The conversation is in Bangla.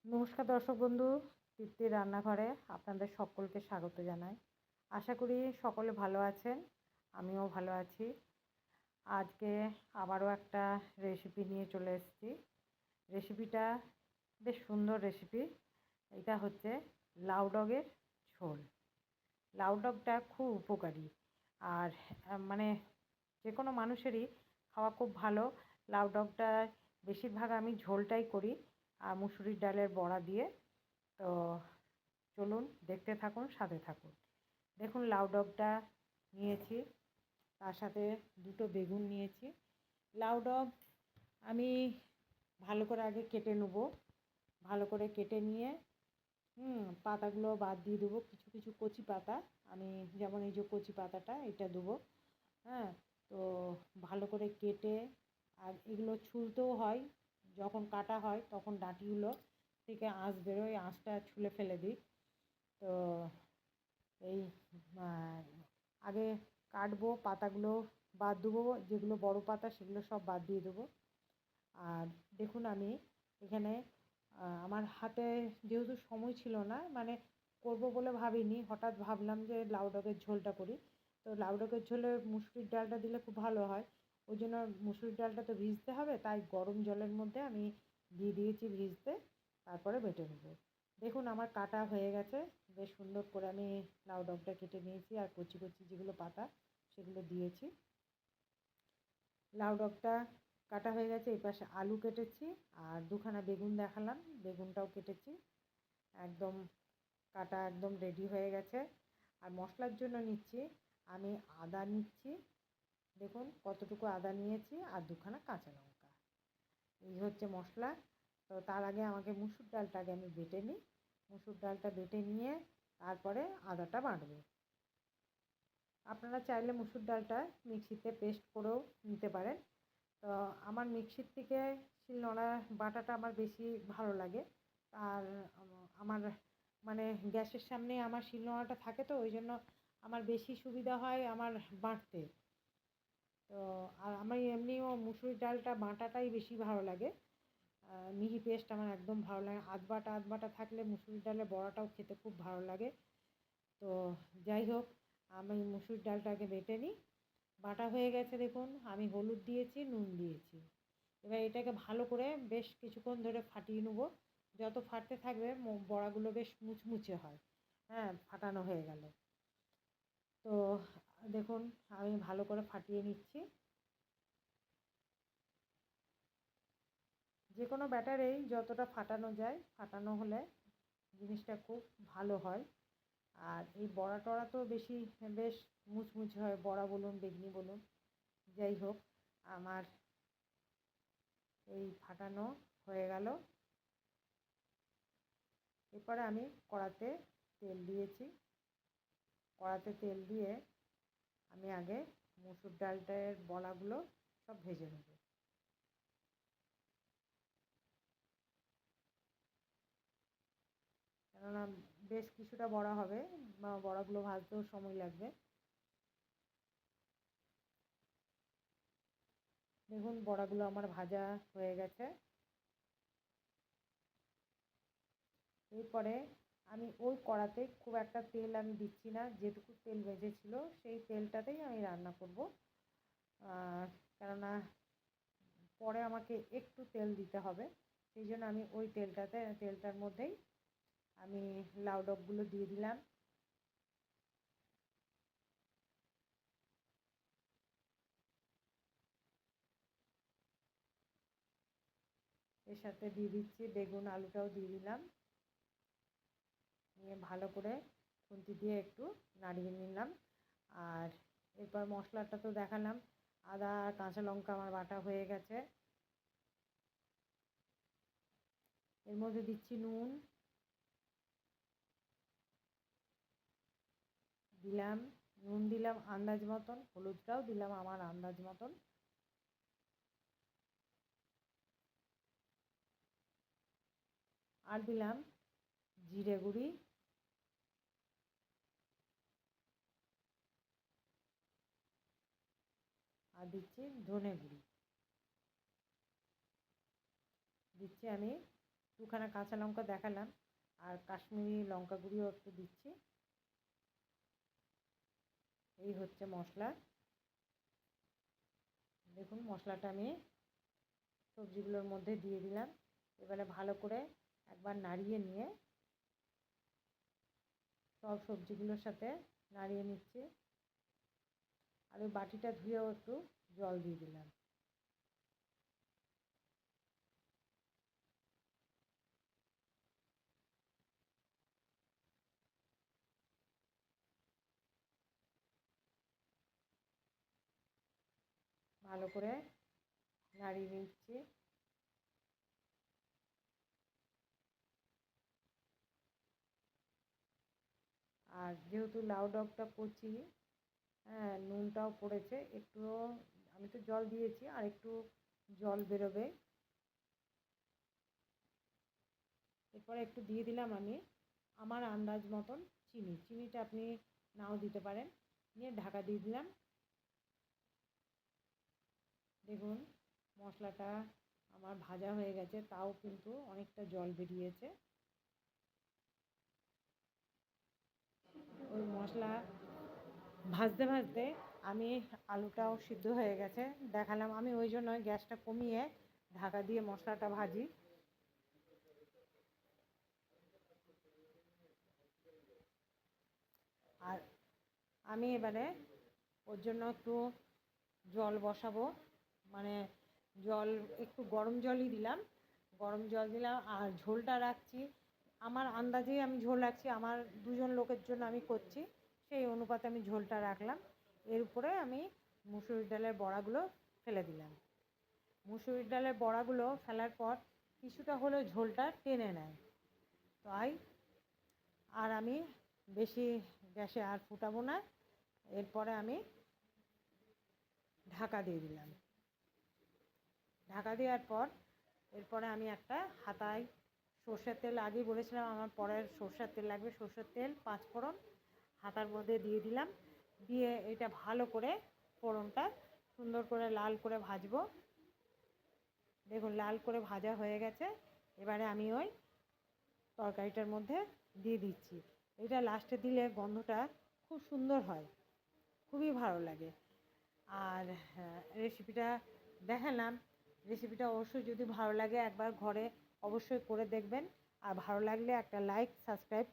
নমস্কার দর্শক বন্ধু, তৃপ্তির রান্নাঘরে আপনাদের সকলকে স্বাগত জানাই। আশা করি সকলে ভালো আছেন, আমিও ভালো আছি। আজকে আবারও একটা রেসিপি নিয়ে চলে এসেছি। রেসিপিটা বেশ সুন্দর রেসিপি। এটা হচ্ছে লাউ ডগের ঝোল। লাউ ডগটা খুব উপকারী আর মানে যে কোনো মানুষেরই খাওয়া খুব ভালো। লাউ ডগটা বেশিরভাগ আমি ঝোলটাই করি আর মুসুরির ডালের বড়া দিয়ে। তো চলুন দেখতে থাকুন, সাথে থাকুন। দেখুন লাউ ডগটা নিয়েছি, তার সাথে দুটো বেগুন নিয়েছি। লাউ ডগ আমি ভালো করে আগে কেটে নেব। ভালো করে কেটে নিয়ে পাতাগুলো বাদ দিয়ে দেবো। কিছু কিছু কচি পাতা, আমি যেমন এই যে কচি পাতাটা এটা দেবো। হ্যাঁ, তো ভালো করে কেটে, আর এগুলো ছুলতেও হয়, যখন কাটা হয় তখন ডাঁটিগুলো থেকে আঁশ বেরোয়, আঁশটা ছুলে ফেলে দিই। তো এই আগে কাটবো, পাতাগুলো বাদ দেবো, যেগুলো বড় পাতা সেগুলো সব বাদ দিয়ে দেবো। আর দেখুন আমি এখানে আমার হাতে যেহেতু সময় ছিল না, মানে করবো বলে ভাবিনি, হঠাৎ ভাবলাম যে লাউ ডগের ঝোলটা করি। তো লাউ ডগের ঝোলে মুসুরির ডালটা দিলে খুব ভালো হয়। ওই জন্য মুসুরির ডালটা তো ভিজতে হবে, তাই গরম জলের মধ্যে আমি দিয়ে দিয়েছি ভিজতে, তারপরে বেটে নেবো। দেখুন আমার কাটা হয়ে গেছে, বেশ সুন্দর করে আমি লাউ ডগটা কেটে নিয়েছি, আর কচি কচি যেগুলো পাতা সেগুলো দিয়েছি। লাউ ডগটা কাটা হয়ে গেছে। এই পাশে আলু কেটেছি, আর দুখানা বেগুন দেখালাম, বেগুনটাও কেটেছি। একদম কাটা একদম রেডি হয়ে গেছে। আর মশলার জন্য নিচ্ছি আমি আদা নিচ্ছি, দেখুন কতটুকু আদা নিয়েছি, আর দুখানা কাঁচা লঙ্কা। এই হচ্ছে মশলা। তো তার আগে আমাকে মুসুর ডালটা আগে আমি বেটে নিই। মুসুর ডালটা বেটে নিয়ে তারপরে আদাটা বাটবো। আপনারা চাইলে মুসুর ডালটা মিক্সিতে পেস্ট করেও নিতে পারেন। তো আমার মিক্সির থেকে শিলনোড়া বাটাটা আমার বেশি ভালো লাগে। আর আমার মানে গ্যাসের সামনে আমার শিলনোড়াটা থাকে, তো ওই জন্য আমার বেশি সুবিধা হয় আমার বাটতে। তো আর আমার এমনিও মুসুরির ডালটা বাটাটাই বেশি ভালো লাগে। মিহি পেস্ট আমার একদম ভালো লাগে। আধ বাটা থাকলে মুসুরির ডালের বড়াটাও খেতে খুব ভালো লাগে। তো যাই হোক, আমি মুসুরির ডালটাকে বেটে নিই। বাটা হয়ে গেছে দেখুন, আমি হলুদ দিয়েছি, নুন দিয়েছি। এবার এটাকে ভালো করে বেশ কিছুক্ষণ ধরে ফাটিয়ে নেব। যত ফাটতে থাকবে বড়াগুলো বেশ মুচমুচে হয়। হ্যাঁ, ফাটানো হয়ে গেল। তো দেখুন আমি ভালো করে ফাটিয়ে নিচ্ছি। যে কোনো ব্যাটারেই যতটা ফাটানো যায়, ফাটানো হলে জিনিসটা খুব ভালো হয়। আর এই বড়া টড়া তো বেশ মুচমুচে হয়, বড়া বলুন বেগনি বলুন। যাই হোক, আমার এই ফাটানো হয়ে গেল। এরপরে আমি কড়াতে তেল দিয়েছি। কড়াতে তেল দিয়ে আমি আগে মুসুর ডালটার বড়াগুলো সব ভেজে নেব। কেননা বেশ কিছুটা বড়া হবে, বড়াগুলো ভাজতেও সময় লাগবে। দেখুন বড়াগুলো আমার ভাজা হয়ে গেছে। এরপরে আমি ওই কড়াতে খুব একটা তেল আমি দিচ্ছি না, যেটুকু তেল বেঁচেছিল সেই তেলটাতেই আমি রান্না করব। কেননা পরে আমাকে একটু তেল দিতে হবে, সেই জন্য আমি ওই তেলটার মধ্যেই আমি লাউ ডগগুলো দিয়ে দিলাম। এর সাথে দিয়ে দিচ্ছি বেগুন, আলুটাও দিয়ে দিলাম। নিয়ে ভালো করে খুন্তি দিয়ে একটু নাড়িয়ে নিলাম। আর এরপর মশলাটা তো দেখালাম, আদা আর কাঁচা লঙ্কা আমার বাটা হয়ে গেছে। এর মধ্যে দিচ্ছি নুন, দিলাম নুন দিলাম আন্দাজ মতন, হলুদটাও দিলাম আমার আন্দাজ মতন। আর দিলাম জিরে গুঁড়ি, আর দিচ্ছি ধনে গুঁড়ি, দিচ্ছি আমি দুখানা কাঁচা লঙ্কা দেখালাম, আর কাশ্মীরি লঙ্কা গুঁড়িও একটু দিচ্ছি। এই হচ্ছে মশলা। দেখুন মশলাটা আমি সবজিগুলোর মধ্যে দিয়ে দিলাম। এবারে ভালো করে একবার নাড়িয়ে নিয়ে সব সবজিগুলোর সাথে নাড়িয়ে নিচ্ছি। আর ওই বাটিটা ধুয়েও একটু জল দিয়ে দিলাম। ভালো করে নাড়িয়ে নিচ্ছি। আর যেহেতু লাউ ডগটা কচি, হ্যাঁ নুনটাও পড়েছে একটুও, আমি তো জল দিয়েছি আর একটু জল বেরোবে। এরপরে একটু দিয়ে দিলাম আমি আমার আন্দাজ মতন চিনি। চিনিটা আপনি নাও দিতে পারেন। নিয়ে ঢাকা দিয়ে দিলাম। দেখুন মশলাটা আমার ভাজা হয়ে গেছে, তাও কিন্তু অনেকটা জল বেরিয়েছে। ওই মশলা ভাজতে ভাজতে আমি আলুটাও সিদ্ধ হয়ে গেছে দেখালাম। আমি ওই জন্য গ্যাসটা কমিয়ে ঢাকা দিয়ে মশলাটা ভাজি। আর আমি এবারে ওর জন্য একটু জল বসাবো, মানে জল একটু গরম জলই দিলাম, গরম জল দিলাম। আর ঝোলটা রাখছি আমার আন্দাজেই, আমি ঝোল রাখছি আমার 2জন লোকের জন্য আমি করছি, সেই অনুপাতে আমি ঝোলটা রাখলাম। এর উপরে আমি মুসুরির ডালের বড়াগুলো ফেলে দিলাম। মুসুরির ডালের বড়াগুলো ফেলার পর কিছুটা হলেও ঝোলটা টেনে নেয়, তাই আর আমি বেশি গ্যাসে আর ফুটাবো না। এরপরে আমি ঢাকা দিয়ে দিলাম। ঢাকা দেওয়ার পর এরপরে আমি একটা হাতায় সর্ষের তেল, আগেই বলেছিলাম আমার পরের সর্ষের তেল লাগবে, সর্ষের তেল 5 ফোড়ন হাতার মধ্যে দিয়ে দিলাম। দিয়ে এটা ভালো করে ফোড়নটা সুন্দর করে লাল করে ভাজবো। দেখুন লাল করে ভাজা হয়ে গেছে। এবারে আমি ওই তরকারিটার মধ্যে দিয়ে দিচ্ছি। এটা লাস্টে দিলে গন্ধটা খুব সুন্দর হয়, খুবই ভালো লাগে। আর রেসিপিটা দেখালাম। রেসিপিটা অবশ্যই যদি ভালো লাগে একবার ঘরে অবশ্যই করে দেখবেন। আর ভালো লাগলে একটা লাইক সাবস্ক্রাইব